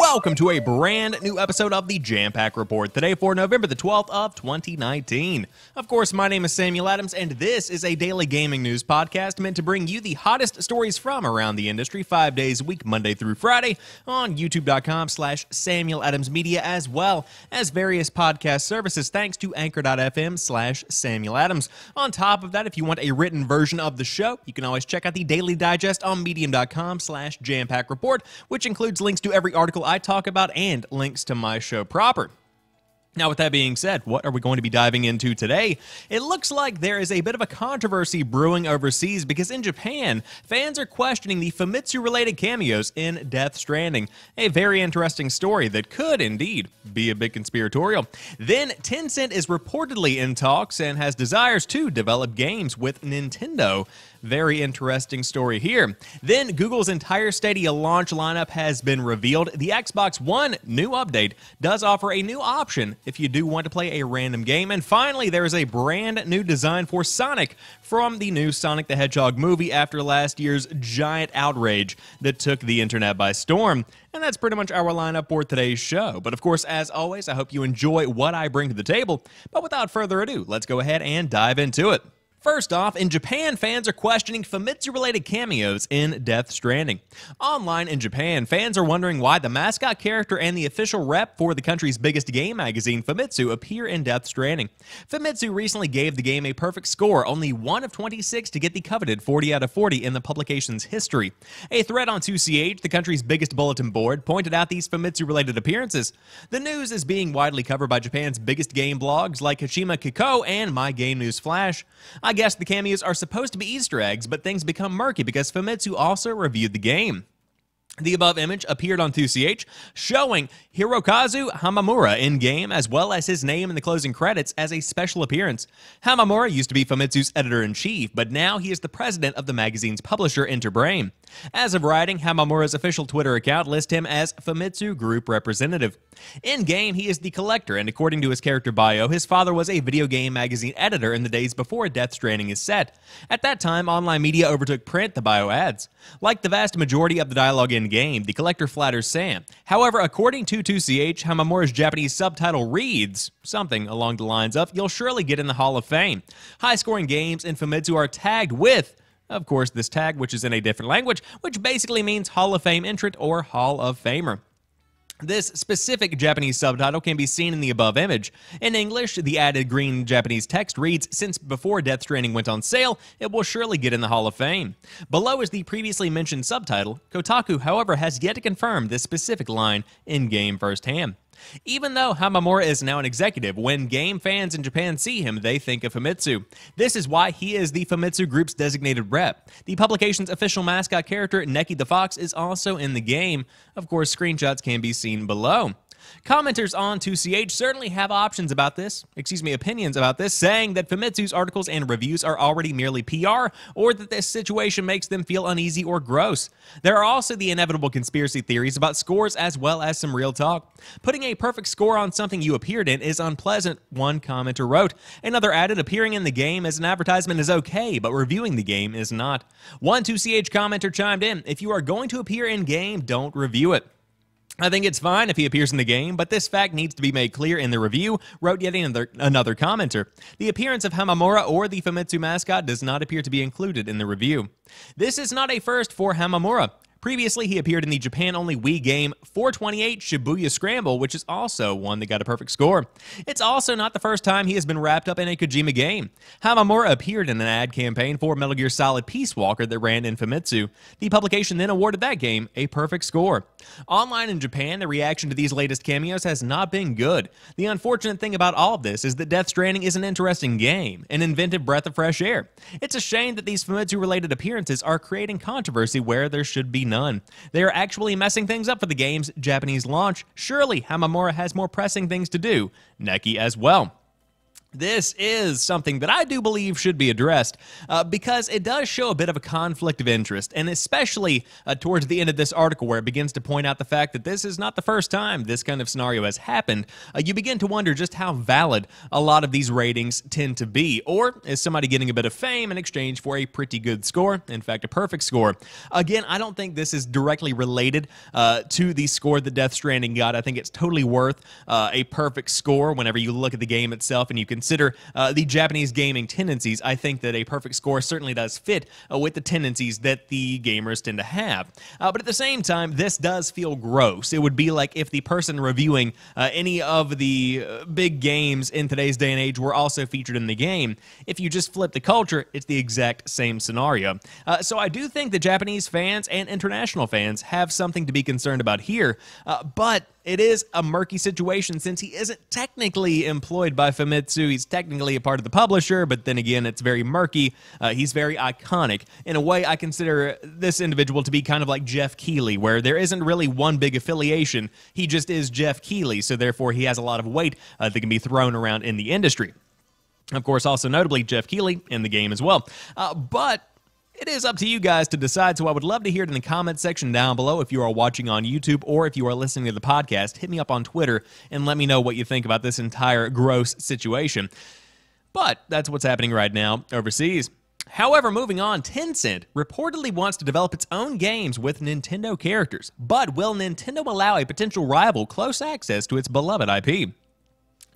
Welcome to a brand new episode of the Jampack Report, today for November the 12th of 2019. Of course, my name is Samuel Adams, and this is a daily gaming news podcast meant to bring you the hottest stories from around the industry 5 days a week, Monday through Friday, on youtube.com/Samuel Adams Media, as well as various podcast services, thanks to anchor.fm/Samuel Adams. On top of that, if you want a written version of the show, you can always check out the Daily Digest on medium.com/Jampack Report, which includes links to every article I talk about and links to my show proper. Now, with that being said, what are we going to be diving into today? It looks like there is a bit of a controversy brewing overseas because in Japan, fans are questioning the Famitsu-related cameos in Death Stranding. A very interesting story that could, indeed, be a bit conspiratorial. Then, Tencent is reportedly in talks and has desires to develop games with Nintendo. Very interesting story here. Then, Google's entire Stadia launch lineup has been revealed. The Xbox One new update does offer a new option if you do want to play a random game. And finally, there is a brand new design for Sonic from the new Sonic the Hedgehog movie after last year's giant outrage that took the internet by storm. And that's pretty much our lineup for today's show. But of course, as always, I hope you enjoy what I bring to the table. But without further ado, let's go ahead and dive into it. First off, in Japan, fans are questioning Famitsu-related cameos in Death Stranding. Online in Japan, fans are wondering why the mascot character and the official rep for the country's biggest game magazine, Famitsu, appear in Death Stranding. Famitsu recently gave the game a perfect score, only 1 of 26 to get the coveted 40 out of 40 in the publication's history. A thread on 2CH, the country's biggest bulletin board, pointed out these Famitsu-related appearances. The news is being widely covered by Japan's biggest game blogs like Kojima Productions and My Game News Flash. I guess the cameos are supposed to be Easter eggs, but things become murky because Famitsu also reviewed the game. The above image appeared on 2CH, showing Hirokazu Hamamura in-game, as well as his name in the closing credits as a special appearance. Hamamura used to be Famitsu's editor-in-chief, but now he is the president of the magazine's publisher, Enterbrain. As of writing, Hamamura's official Twitter account lists him as Famitsu Group Representative. In-game, he is the collector, and according to his character bio, his father was a video game magazine editor in the days before Death Stranding is set. At that time, online media overtook print, the bio adds. Like the vast majority of the dialogue in-game, the collector flatters Sam. However, according to 2CH, Hamamura's Japanese subtitle reads something along the lines of, "You'll surely get in the Hall of Fame." High-scoring games in Famitsu are tagged with, of course, this tag, which is in a different language, which basically means Hall of Fame entrant or Hall of Famer. This specific Japanese subtitle can be seen in the above image. In English, the added green Japanese text reads, "Since before Death Stranding went on sale, it will surely get in the Hall of Fame." Below is the previously mentioned subtitle. Kotaku, however, has yet to confirm this specific line in-game firsthand. Even though Hamamura is now an executive, when game fans in Japan see him, they think of Famitsu. This is why he is the Famitsu Group's designated rep. The publication's official mascot character, Neki the Fox, is also in the game. Of course, screenshots can be seen below. Commenters on 2CH certainly have opinions about this, saying that Famitsu's articles and reviews are already merely PR, or that this situation makes them feel uneasy or gross. There are also the inevitable conspiracy theories about scores as well as some real talk. "Putting a perfect score on something you appeared in is unpleasant," one commenter wrote. Another added, "Appearing in the game as an advertisement is okay, but reviewing the game is not." One 2CH commenter chimed in, "If you are going to appear in game, don't review it." "I think it's fine if he appears in the game, but this fact needs to be made clear in the review," wrote yet another commenter. "The appearance of Hamamura or the Famitsu mascot does not appear to be included in the review." This is not a first for Hamamura. Previously, he appeared in the Japan-only Wii game 428 Shibuya Scramble, which is also one that got a perfect score. It's also not the first time he has been wrapped up in a Kojima game. Hamamura appeared in an ad campaign for Metal Gear Solid Peace Walker that ran in Famitsu. The publication then awarded that game a perfect score. Online in Japan, the reaction to these latest cameos has not been good. The unfortunate thing about all of this is that Death Stranding is an interesting game, an inventive breath of fresh air. It's a shame that these Famitsu-related appearances are creating controversy where there should be none. They are actually messing things up for the game's Japanese launch. Surely Hamamura has more pressing things to do. Neki as well. This is something that I do believe should be addressed because it does show a bit of a conflict of interest, and especially towards the end of this article where it begins to point out the fact that this is not the first time this kind of scenario has happened. You begin to wonder just how valid a lot of these ratings tend to be, or is somebody getting a bit of fame in exchange for a pretty good score, in fact a perfect score. Again, I don't think this is directly related to the score that Death Stranding got. I think it's totally worth a perfect score whenever you look at the game itself and you consider the Japanese gaming tendencies. I think that a perfect score certainly does fit with the tendencies that the gamers tend to have. But at the same time, this does feel gross. It would be like if the person reviewing any of the big games in today's day and age were also featured in the game. If you just flip the culture, it's the exact same scenario. So I do think the Japanese fans and international fans have something to be concerned about here, but it is a murky situation since he isn't technically employed by Famitsu. He's technically a part of the publisher, but then again, it's very murky. He's very iconic. In a way, I consider this individual to be kind of like Jeff Keighley, where there isn't really one big affiliation. He just is Jeff Keighley, so therefore he has a lot of weight that can be thrown around in the industry. Of course, also notably, Jeff Keighley in the game as well. But it is up to you guys to decide, so I would love to hear it in the comments section down below. If you are watching on YouTube or if you are listening to the podcast, hit me up on Twitter and let me know what you think about this entire gross situation. But that's what's happening right now overseas. However, moving on, Tencent reportedly wants to develop its own games with Nintendo characters. But will Nintendo allow a potential rival close access to its beloved IP?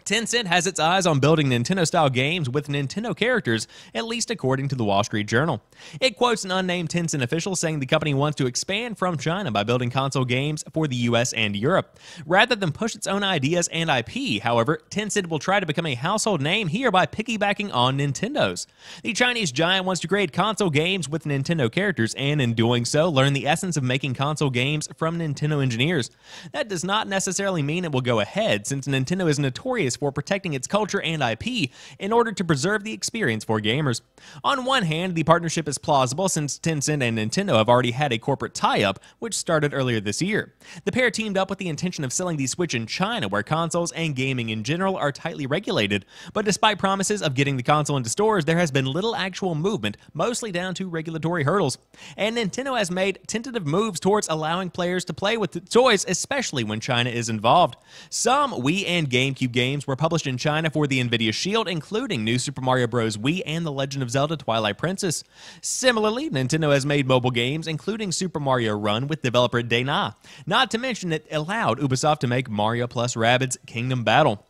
Tencent has its eyes on building Nintendo-style games with Nintendo characters, at least according to the Wall Street Journal. It quotes an unnamed Tencent official saying the company wants to expand from China by building console games for the US and Europe. Rather than push its own ideas and IP, however, Tencent will try to become a household name here by piggybacking on Nintendo's. The Chinese giant wants to create console games with Nintendo characters and, in doing so, learn the essence of making console games from Nintendo engineers. That does not necessarily mean it will go ahead, since Nintendo is notorious for protecting its culture and IP in order to preserve the experience for gamers. On one hand, the partnership is plausible since Tencent and Nintendo have already had a corporate tie-up, which started earlier this year. The pair teamed up with the intention of selling the Switch in China, where consoles and gaming in general are tightly regulated. But despite promises of getting the console into stores, there has been little actual movement, mostly down to regulatory hurdles. And Nintendo has made tentative moves towards allowing players to play with the toys, especially when China is involved. Some Wii and GameCube games were published in China for the Nvidia Shield, including New Super Mario Bros. Wii and The Legend of Zelda Twilight Princess. Similarly, Nintendo has made mobile games, including Super Mario Run with developer Dana. Not to mention it allowed Ubisoft to make Mario plus Rabbids Kingdom Battle.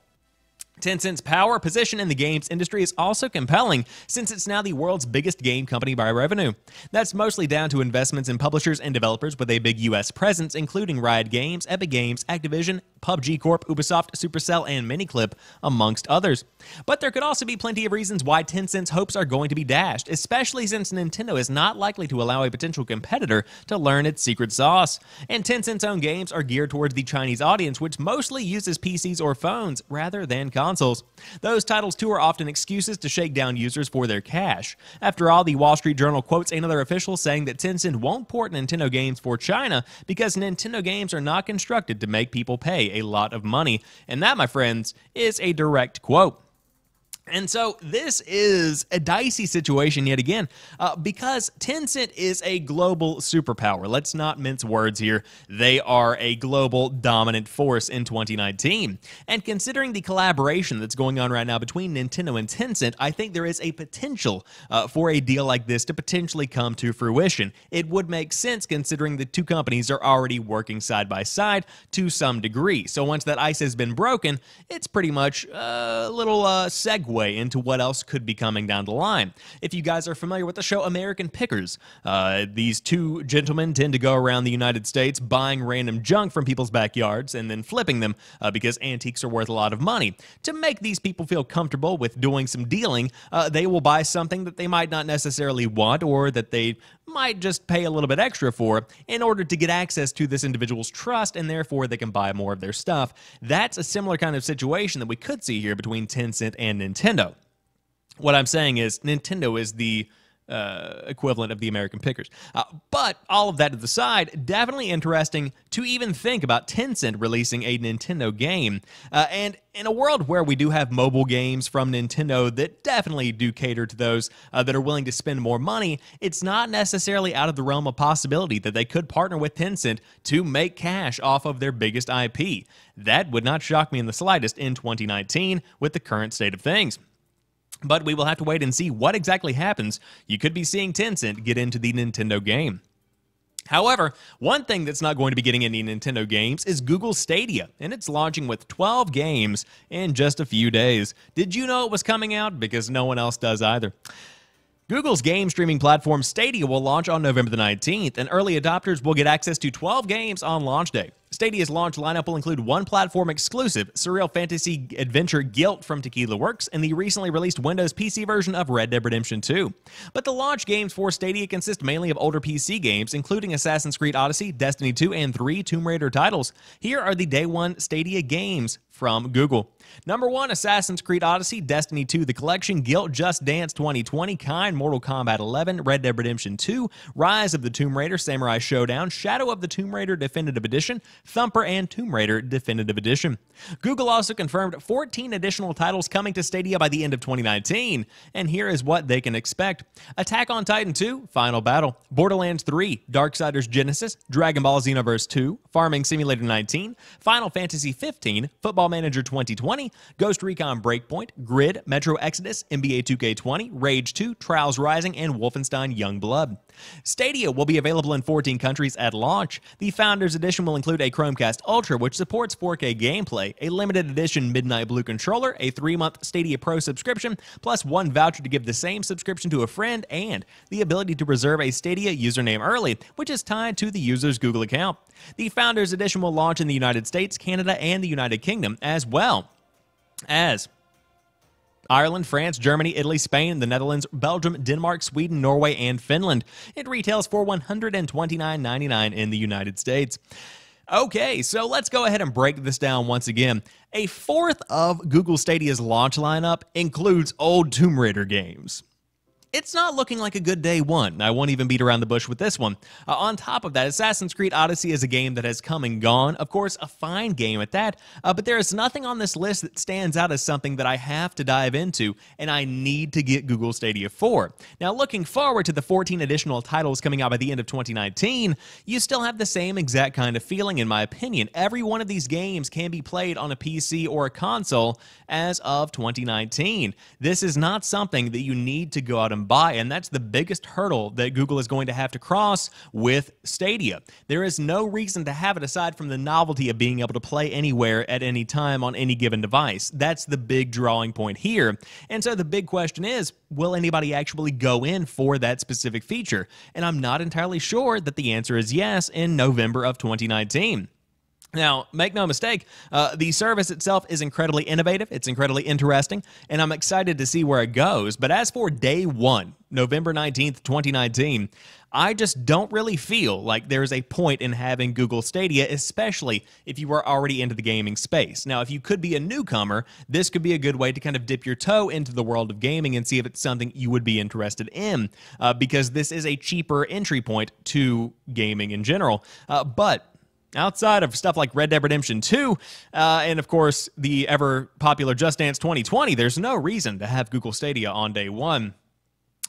Tencent's power position in the games industry is also compelling since it's now the world's biggest game company by revenue. That's mostly down to investments in publishers and developers with a big US presence, including Riot Games, Epic Games, Activision, PUBG Corp, Ubisoft, Supercell, and Miniclip, amongst others. But there could also be plenty of reasons why Tencent's hopes are going to be dashed, especially since Nintendo is not likely to allow a potential competitor to learn its secret sauce. And Tencent's own games are geared towards the Chinese audience, which mostly uses PCs or phones rather than consoles. Those titles too are often excuses to shake down users for their cash. After all, the Wall Street Journal quotes another official saying that Tencent won't port Nintendo games for China because Nintendo games are not constructed to make people pay a lot of money. And that, my friends, is a direct quote. And so this is a dicey situation yet again, because Tencent is a global superpower. Let's not mince words here. They are a global dominant force in 2019. And considering the collaboration that's going on right now between Nintendo and Tencent, I think there is a potential for a deal like this to potentially come to fruition. It would make sense considering the two companies are already working side by side to some degree. So once that ice has been broken, it's pretty much a little segue into what else could be coming down the line. If you guys are familiar with the show American Pickers, these two gentlemen tend to go around the United States buying random junk from people's backyards and then flipping them because antiques are worth a lot of money. To make these people feel comfortable with doing some dealing, they will buy something that they might not necessarily want or that they might just pay a little bit extra for in order to get access to this individual's trust, and therefore they can buy more of their stuff. That's a similar kind of situation that we could see here between Tencent and Nintendo. What I'm saying is Nintendo is the equivalent of the American Pickers. But all of that to the side, definitely interesting to even think about Tencent releasing a Nintendo game. And in a world where we do have mobile games from Nintendo that definitely do cater to those that are willing to spend more money, it's not necessarily out of the realm of possibility that they could partner with Tencent to make cash off of their biggest IP. That would not shock me in the slightest in 2019 with the current state of things. But we will have to wait and see what exactly happens. You could be seeing Tencent get into the Nintendo game. However, one thing that's not going to be getting any Nintendo games is Google Stadia, and it's launching with 12 games in just a few days. Did you know it was coming out? Because no one else does either. Google's game streaming platform Stadia will launch on November the 19th, and early adopters will get access to 12 games on launch day. Stadia's launch lineup will include one platform exclusive, surreal fantasy adventure Guilt from Tequila Works, and the recently released Windows PC version of Red Dead Redemption 2. But the launch games for Stadia consist mainly of older PC games, including Assassin's Creed Odyssey, Destiny 2, and 3 Tomb Raider titles. Here are the Day 1 Stadia games from Google. Number 1, Assassin's Creed Odyssey, Destiny 2 The Collection, Guilt, Just Dance 2020, Kind, Mortal Kombat 11, Red Dead Redemption 2, Rise of the Tomb Raider, Samurai Showdown, Shadow of the Tomb Raider Definitive Edition, Thumper, and Tomb Raider Definitive Edition. Google also confirmed 14 additional titles coming to Stadia by the end of 2019, and here is what they can expect. Attack on Titan 2, Final Battle, Borderlands 3, Darksiders Genesis, Dragon Ball Xenoverse 2, Farming Simulator 19, Final Fantasy 15, Football Manager 2020, Ghost Recon Breakpoint, Grid, Metro Exodus, NBA 2K20, Rage 2, Trials Rising, and Wolfenstein Youngblood. Stadia will be available in 14 countries at launch. The Founders Edition will include a Chromecast Ultra, which supports 4K gameplay, a limited edition Midnight Blue controller, a 3-month Stadia Pro subscription, plus 1 voucher to give the same subscription to a friend, and the ability to reserve a Stadia username early, which is tied to the user's Google account. The Founders Edition will launch in the United States, Canada, and the United Kingdom, as well as Ireland, France, Germany, Italy, Spain, the Netherlands, Belgium, Denmark, Sweden, Norway, and Finland. It retails for $129.99 in the United States. Okay, so let's go ahead and break this down once again. A fourth of Google Stadia's launch lineup includes old Tomb Raider games. It's not looking like a good day one. I won't even beat around the bush with this one. On top of that, Assassin's Creed Odyssey is a game that has come and gone. Of course, a fine game at that, but there is nothing on this list that stands out as something that I have to dive into, and I need to get Google Stadia for. Now, looking forward to the 14 additional titles coming out by the end of 2019, you still have the same exact kind of feeling, in my opinion. Every one of these games can be played on a PC or a console as of 2019. This is not something that you need to go out and buy, and that's the biggest hurdle that Google is going to have to cross with Stadia. There is no reason to have it aside from the novelty of being able to play anywhere at any time on any given device. That's the big drawing point here. And so the big question is, will anybody actually go in for that specific feature? And I'm not entirely sure that the answer is yes in November of 2019. Now, make no mistake, the service itself is incredibly innovative, it's incredibly interesting, and I'm excited to see where it goes. But as for day one, November 19th, 2019, I just don't really feel like there's a point in having Google Stadia, especially if you are already into the gaming space. Now, if you could be a newcomer, this could be a good way to kind of dip your toe into the world of gaming and see if it's something you would be interested in, because this is a cheaper entry point to gaming in general. But outside of stuff like Red Dead Redemption 2, and of course the ever-popular Just Dance 2020, there's no reason to have Google Stadia on day one.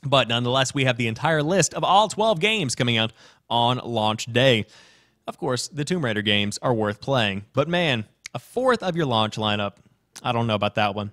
But nonetheless, we have the entire list of all 12 games coming out on launch day. Of course, the Tomb Raider games are worth playing, but man, a fourth of your launch lineup, I don't know about that one.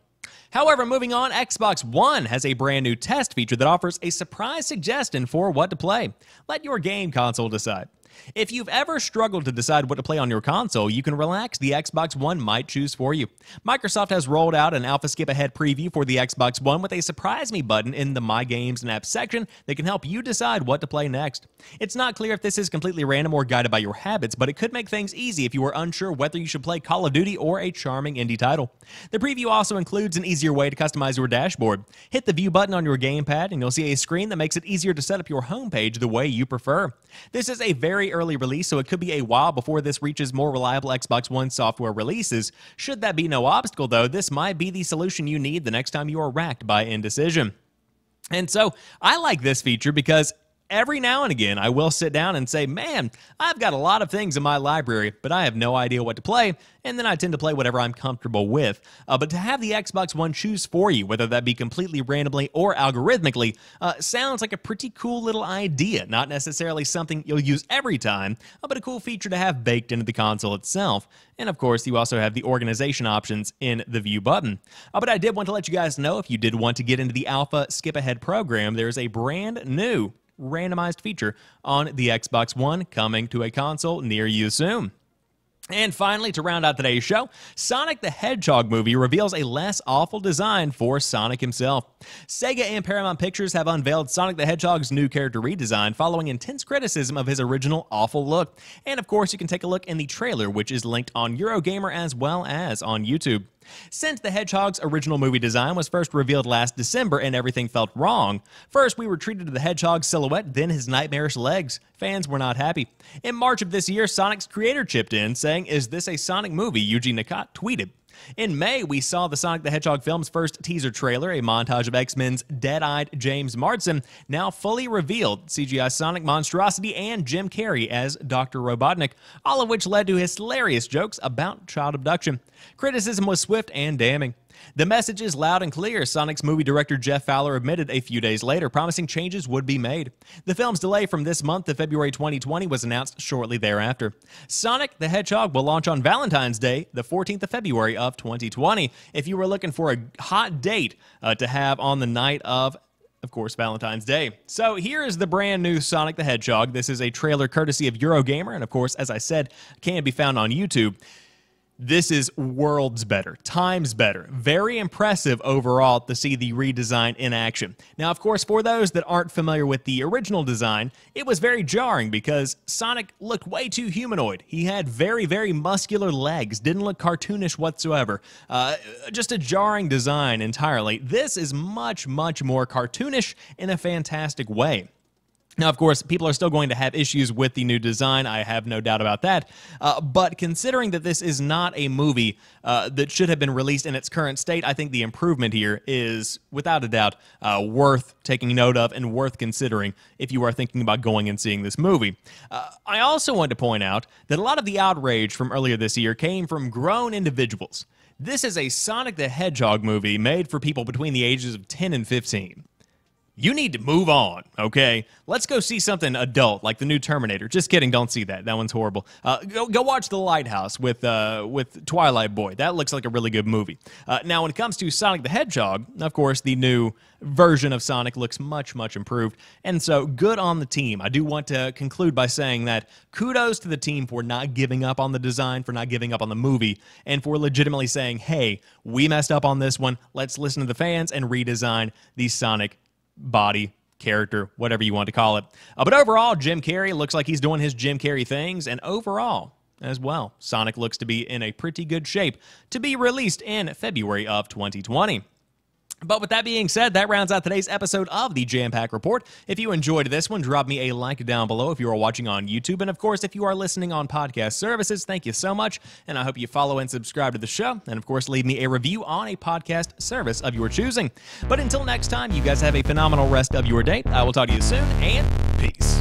However, moving on, Xbox One has a brand new test feature that offers a surprise suggestion for what to play. Let your game console decide. If you've ever struggled to decide what to play on your console, you can relax. The Xbox One might choose for you. Microsoft has rolled out an alpha skip-ahead preview for the Xbox One with a Surprise Me button in the My Games and Apps section that can help you decide what to play next. It's not clear if this is completely random or guided by your habits, but it could make things easy if you are unsure whether you should play Call of Duty or a charming indie title. The preview also includes an easier way to customize your dashboard. Hit the View button on your gamepad and you'll see a screen that makes it easier to set up your homepage the way you prefer. This is a very early release, so it could be a while before this reaches more reliable Xbox One software releases. Should that be no obstacle, though, this might be the solution you need the next time you are racked by indecision. And so I like this feature because every now and again, I will sit down and say, man, I've got a lot of things in my library, but I have no idea what to play, and then I tend to play whatever I'm comfortable with. But to have the Xbox One choose for you, whether that be completely randomly or algorithmically, sounds like a pretty cool little idea. Not necessarily something you'll use every time, but a cool feature to have baked into the console itself. And of course, you also have the organization options in the view button. But I did want to let you guys know, if you did want to get into the alpha skip ahead program, there's a brand new randomized feature on the Xbox One coming to a console near you soon. And finally, to round out today's show, Sonic the Hedgehog movie reveals a less awful design for Sonic himself. Sega and Paramount Pictures have unveiled Sonic the Hedgehog's new character redesign following intense criticism of his original awful look. And of course, you can take a look in the trailer, which is linked on Eurogamer as well as on YouTube. Since the Hedgehog's original movie design was first revealed last December and everything felt wrong, first we were treated to the Hedgehog's silhouette, then his nightmarish legs. Fans were not happy. In March of this year, Sonic's creator chipped in, saying, "Is this a Sonic movie?" Yuji Nakata tweeted. In May, we saw the Sonic the Hedgehog film's first teaser trailer, a montage of X-Men's dead-eyed James Marsden, now fully revealed CGI Sonic monstrosity and Jim Carrey as Dr. Robotnik, all of which led to his hilarious jokes about child abduction. Criticism was swift and damning. The message is loud and clear, Sonic's movie director Jeff Fowler admitted a few days later, promising changes would be made. The film's delay from this month to February 2020 was announced shortly thereafter. Sonic the Hedgehog will launch on Valentine's Day, the 14th of February of 2020. If you were looking for a hot date to have on the night of course, Valentine's Day. So here is the brand new Sonic the Hedgehog. This is a trailer courtesy of Eurogamer, and of course, as I said, can be found on YouTube. This is worlds better, times better. Very impressive overall to see the redesign in action. Now, of course, for those that aren't familiar with the original design, it was very jarring because Sonic looked way too humanoid. He had very, very muscular legs, didn't look cartoonish whatsoever. Just a jarring design entirely. This is much, much more cartoonish in a fantastic way. Now, of course, people are still going to have issues with the new design. I have no doubt about that. But considering that this is not a movie that should have been released in its current state, I think the improvement here is, without a doubt, worth taking note of and worth considering if you are thinking about going and seeing this movie. I also want to point out that a lot of the outrage from earlier this year came from grown individuals. This is a Sonic the Hedgehog movie made for people between the ages of 10 and 15. You need to move on, okay? Let's go see something adult, like the new Terminator. Just kidding, don't see that. That one's horrible. Go watch The Lighthouse with Twilight Boy. That looks like a really good movie. Now, when it comes to Sonic the Hedgehog, of course, the new version of Sonic looks much, much improved. And so, good on the team. I do want to conclude by saying that kudos to the team for not giving up on the design, for not giving up on the movie, and for legitimately saying, hey, we messed up on this one. Let's listen to the fans and redesign the Sonic body, character, whatever you want to call it. But overall, Jim Carrey looks like he's doing his Jim Carrey things, and overall, as well, Sonic looks to be in a pretty good shape to be released in February of 2020. But with that being said, that rounds out today's episode of the Jampack Report. If you enjoyed this one, drop me a like down below if you are watching on YouTube. And of course, if you are listening on podcast services, thank you so much. And I hope you follow and subscribe to the show. And of course, leave me a review on a podcast service of your choosing. But until next time, you guys have a phenomenal rest of your day. I will talk to you soon, and peace.